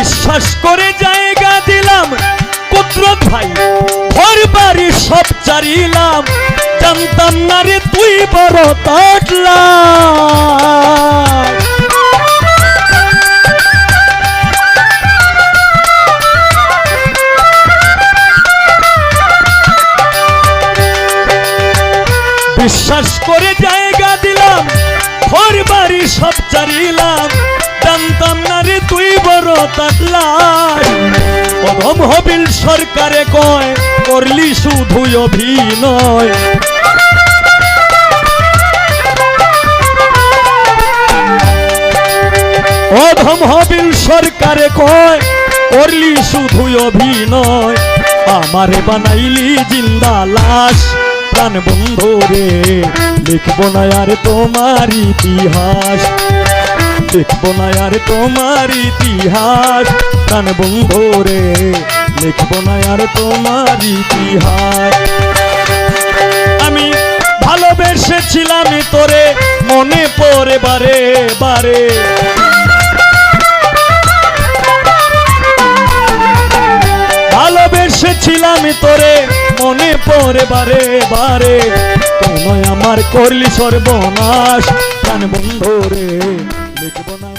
বিশ্বাস করে জায়গা দিলাম কুদরত ভাই, ঘর বাড়ি সব চারিলাম, জানতাম না রে তুই বড় তাটলা। বিশ্বাস করে জায়গা দিলাম, ঘর বাড়ি সব চারিলাম, জানতাম না রে তুই বড় তাটলা। অধম হবিল সরকারে কয় করলি শুধু অভিনয়। অধম হবিল সরকারে কয় করলি শুধু অভিনয়। আমারে বানাইলি জিন্দা লাশ, প্রাণ বন্ধু রে লিখবো না আর তোমার ইতিহাস, লিখবো না আর তোমার ইতিহাস, প্রাণ বন্ধু রে লিখবো না আর তোমার ইতিহাস। আমি ভালোবেসেছিলাম তোরে মনে পড়ে বারে বারে, ভালোবেসেছিলাম তোরে মনে পড়ে বারে বারে। তুই আমার করলি সর্বনাশ, প্রাণ বন্ধু রে লিখবো না।